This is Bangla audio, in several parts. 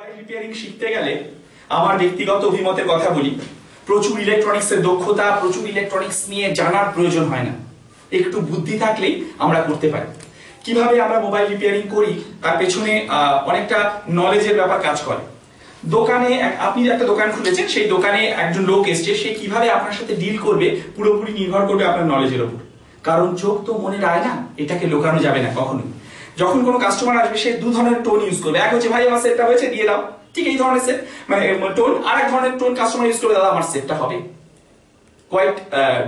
মোবাইল রিপেয়ারিং শিখতে গেলে আমার ব্যক্তিগত অভিমতের কথা বলি, প্রচুর ইলেকট্রনিক্সের দক্ষতা, প্রচুর ইলেকট্রনিক্স নিয়ে জানার প্রয়োজন হয় না। একটু বুদ্ধি থাকলেই আমরা করতে পারি। কিভাবে আমরা মোবাইল রিপেয়ারিং করি তার পেছনে অনেকটা নলেজের ব্যাপার কাজ করে। দোকানে আপনি একটা দোকান খুলেছেন, সেই দোকানে একজন লোক এসছে, সে কিভাবে আপনার সাথে ডিল করবে পুরোপুরি নির্ভর করবে আপনার নলেজের উপর। কারণ চোখ তো মনের আয়না, এটাকে লুকানো যাবে না কখনোই। যখন কোনো কাস্টমার আসবে সে দু ধরনের টোন ইউজ করবে। এক হচ্ছে ভাই আমার সেটটা হয়েছে দিয়ে দাও, ঠিক এই ধরনের সেট মানে টোন। আর এক ধরনের টোন কাস্টমার ইউজ করবে, দাদা আমার সেটটা হবে। কোয়াইট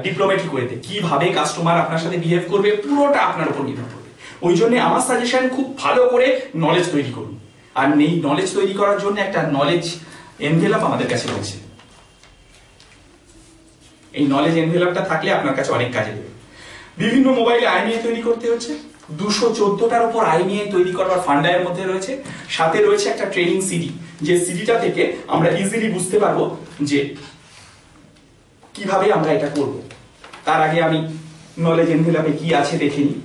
ডিপ্লোম্যাটিক ওয়েতে কিভাবে কাস্টমার আপনার সাথে বিহেভ করবে পুরোটা আপনার উপর নির্ভর করবে। ওই জন্য আমার সাজেশন খুব ভালো করে নলেজ তৈরি করুন। আর এই নলেজ তৈরি করার জন্য একটা নলেজ এনভেলপ আমাদের কাছে রয়েছে। এই নলেজ এনভেলপটা থাকলে আপনার কাছে অনেক কাজে দেবে। বিভিন্ন মোবাইলে আইনিএ তৈরি করতে হচ্ছে, 214টার উপর আইনিএ তৈরি করার ফান্ডায়ের মধ্যে রয়েছে। সাথে রয়েছে একটা ট্রেনিং সিডি, যে সিডিটা থেকে আমরা ইজিলি বুঝতে পারবো যে কিভাবে আমরা এটা করব। তার আগে আমি নলেজ এনভেলপে কি আছে দেখে নিই।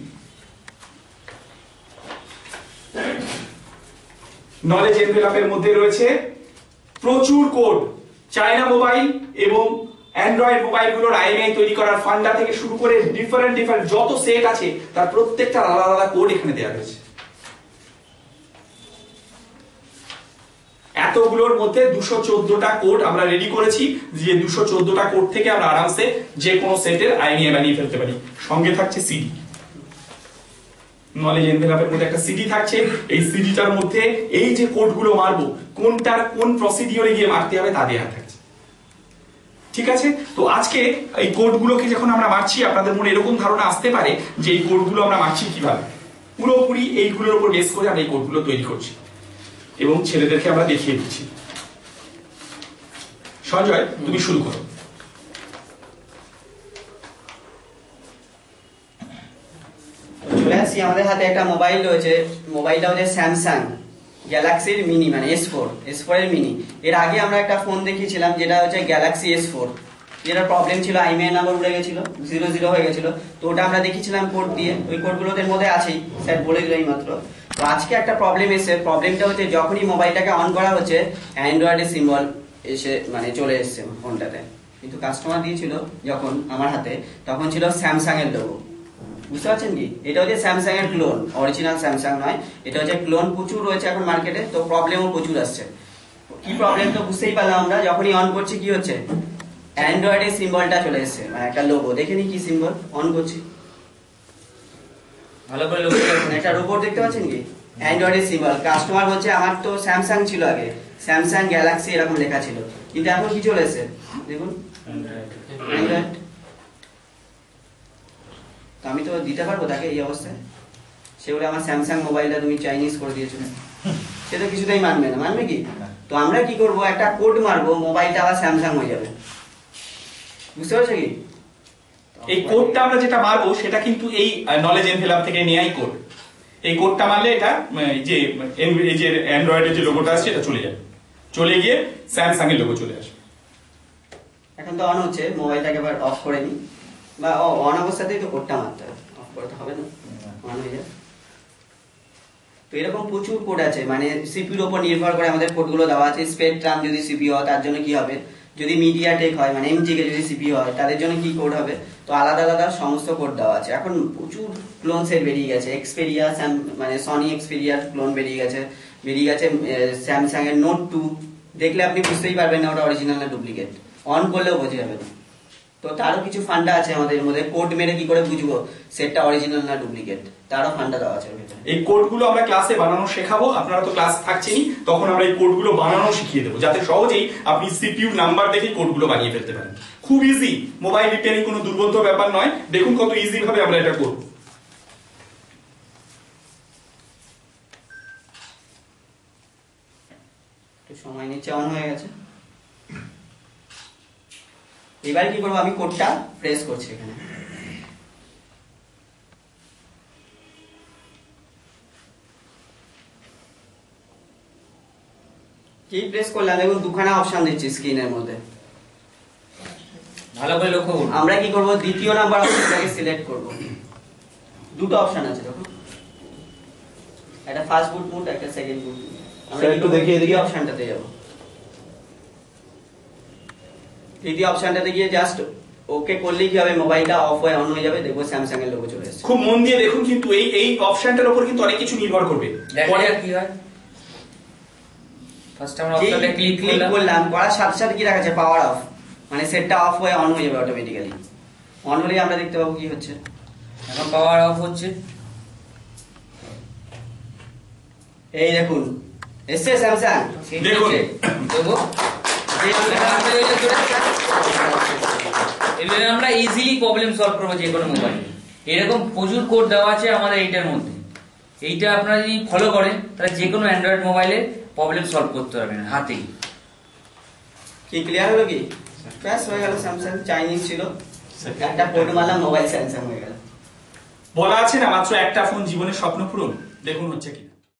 নলেজ এনভেলপের মধ্যে রয়েছে প্রচুর কোড। চায়না মোবাইল এবং অ্যান্ড্রয়েড মোবাইলগুলোর আইএমআই তৈরি করার ফান্ডা থেকে শুরু করে ডিফারেন্ট যত সেট আছে তার প্রত্যেকটা আলাদা আলাদা কোড এখানে দেওয়া রয়েছে। এতগুলোর মধ্যে 214টা কোড আমরা রেডি করেছি, যে 214টা কোড থেকে আমরা আরামসে যে কোনো সেটের আইএমআই বানিয়ে ফেলতে পারি। সঙ্গে থাকছে সিডি। নলেজ এনভেলপের মধ্যে একটা সিডি থাকছে। এই সিডিটার মধ্যে এই যে কোডগুলো মারবো, কোনটার কোন প্রসিডিওরে গিয়ে মারতে হবে তা দেওয়া থাকছে। ঠিক আছে, তো আজকে এই কোডগুলোকে যখন আমরা মারছি, আপনাদের মনে এরকম ধারণা আসতে পারে যে এই কোডগুলো আমরা মারছি কিভাবে। পুরোপুরি এইগুলোর উপর বেস করে আমরা এই কোডগুলো তৈরি করছি এবং ছেলেদেরকে আমরা দেখিয়ে দিচ্ছি। সঞ্জয়, তুমি শুরু করো। চলে আসছি, আমাদের হাতে একটা মোবাইল রয়েছে। মোবাইলটা হচ্ছে স্যামসাং গ্যালাক্সির মিনি, মানে S4 এর মিনি। এর আগে আমরা একটা ফোন দেখিয়েছিলাম যেটা হচ্ছে গ্যালাক্সি S4, যেটার প্রবলেম ছিল আইএমআই নাম্বার উড়ে গেছিল, 00 হয়ে গেছিল। তো ওটা আমরা দেখিয়েছিলাম কোড দিয়ে, ওই কোডগুলোদের মধ্যে আছেই, স্যার বলে দিল এই মাত্র। তো আজকে একটা প্রবলেম এসে, প্রবলেমটা হচ্ছে যখনই মোবাইলটাকে অন করা হচ্ছে অ্যান্ড্রয়েডের সিম্বল এসে মানে চলে এসছে ফোনটাতে, কিন্তু কাস্টমার দিয়েছিল যখন আমার হাতে তখন ছিল স্যামসাং এর লোগো। বুঝতে পারছেন কি? এটা হচ্ছে স্যামসাং এর ক্লোন, অরিজিনাল স্যামসাং নয়। এটা হচ্ছে ক্লোন, প্রচুর রয়েছে এখন মার্কেটে, তো প্রবলেমও প্রচুর আসছে। কি প্রবলেম তো বুঝতেই পারলাম আমরা। যখনই অন করছি কি হচ্ছে, অ্যান্ড্রয়েডের সিম্বলটা চলে এসছে, মানে একটা লোগো। দেখে নি কি সিম্বল, অন করছি ভালো করে লোগো, একটা রোবট দেখতে পাচ্ছেন কি, অ্যান্ড্রয়েডের সিম্বল। কাস্টমার হচ্ছে আমার তো স্যামসাং ছিল আগে, স্যামসাং গ্যালাক্সি এরকম লেখা ছিল, কিন্তু এখন কি চলে এসছে দেখুন, অ্যান্ড্রয়েড। আমি তো দিতে পারবো তাকে এই অবস্থায়। সে বলে আমার স্যামসাং মোবাইলটা তুমি চাইনিজ করে দিয়েছো, সে তো কিছুতেই মানবে না। মানবে কি? তো আমরা কি করব, একটা কোড মারবো, মোবাইলটা আবার স্যামসাং হয়ে যাবে। বুঝতে পারছো কি? এই কোডটা আমরা যেটা মারবো সেটা কিন্তু এই নলেজ এনভেলপ থেকে নেয়াই কোড। এই কোডটা মারলে এটা যে অ্যান্ড্রয়েডের যে লোগোটা আছে এটা চলে যাবে, চলে গিয়ে স্যামসাং এর লোগো চলে আসবে। এখন তো অন হচ্ছে, মোবাইলটাকে আবার অফ করে নি, বা অন অবস্থাতেই তো কোডটা মারতে হবে, অফ করতে হবে না, অন হয়ে যায়। তো এরকম প্রচুর কোড আছে, মানে সিপিইউর উপর নির্ভর করে আমাদের কোডগুলো দেওয়া আছে। স্পেকট্রাম যদি সিপিইউ হয় তার জন্য কি হবে, যদি মিডিয়াটেক হয় মানে এমজিকে যদি সিপিইউ হয় তাদের জন্য কি কোড হবে। তো আলাদা আলাদা সমস্ত কোড দেওয়া আছে। এখন প্রচুর ক্লোন সেট বেরিয়ে গেছে, এক্সপেরিয়া মানে সনি এক্সপেরিয়ার ক্লোন বেরিয়ে গেছে স্যামসাং এর নোট 2। দেখলে আপনি বুঝতেই পারবেন না ওটা অরিজিনাল না ডুপ্লিকেট, অন করলেও বোঝা যাবে না। তো তারও কিছু ফান্ডা আছে আমাদের মধ্যে, কোড মেরে কি করে বুঝবো সেটটা অরিজিনাল না ডুপ্লিকেট, তারও ফান্ডা দেওয়া আছে। এই কোডগুলো আমরা ক্লাসে বানানো শেখাবো, আপনারা তো ক্লাস থাকছেনই, তখন আমরা এই কোডগুলো বানানো শিখিয়ে দেবো, যাতে সহজেই আপনি সিপিইউ নাম্বার দেখে কোডগুলো বানিয়ে ফেলতে পারেন। খুব ইজি, মোবাইল রিপেয়ারিং কোনো দুর্বোধ্য ব্যাপার নয়। দেখুন কত ইজি ভাবে আমরা এটা করব। সময় নিচে অন হয়ে গেছে। এবার কি করবো, আমি কোডটা প্রেস করছি এখানে। কি প্রেস করলাম, দেখুন দুখানা অপশন দিচ্ছি স্ক্রিনের মধ্যে, ভালো করে লক্ষ্য করুন। আমরা কি করব, দ্বিতীয় নাম্বার অপশনটাকে সিলেক্ট করব। দুটো অপশন আছে দেখুন, একটা ফার্স্ট বুট মোড, একটা সেকেন্ড বুট মোড। আমরা একটু দেখিয়ে দিই অপশনটাতে যাব। তৃতীয় অপশনটাতে গিয়ে জাস্ট ওকে করলেই কি হবে, মোবাইলটা অফ হয়ে অন হয়ে যাবে, দেখবো স্যামসাং এর লোগো চলে এসেছে। খুব মন দিয়ে দেখুন, কিন্তু এই অপশনটার উপর কিন্তু অনেক কিছু নির্ভর করবে। পরে কি হয়, ফার্স্ট আমরা অপশনটা ক্লিক করলাম, করার সাথে সাথে কি দেখাচ্ছে, পাওয়ার অফ, মানে সেটটা অফ হয়ে অন হয়ে যাবে অটোমেটিক্যালি। অন হলেই আমরা দেখতে পাবো কি হচ্ছে, এখন পাওয়ার অফ হচ্ছে। এই দেখুন এসছে স্যামসাং, দেখুন দেবো এবারে আমরা ইজিলি প্রবলেম সলভ করবো যে কোনো মোবাইল। এরকম প্রচুর কোড দেওয়া আছে আমাদের এইটার মধ্যে, এইটা আপনারা যদি ফলো করেন তাহলে যে কোনো অ্যান্ড্রয়েড মোবাইলে প্রবলেম সলভ করতে পারবেন হাতেই। কি ক্লিয়ার হলো কি? ব্যাস হয়ে গেল, স্যামসাং চাইনিজ ছিল, একটা কোড মারলাম, মোবাইল স্যামসাং হয়ে গেল। বলা আছে না, মাত্র একটা ফোন জীবনের স্বপ্ন পূরণ। দেখুন হচ্ছে কি।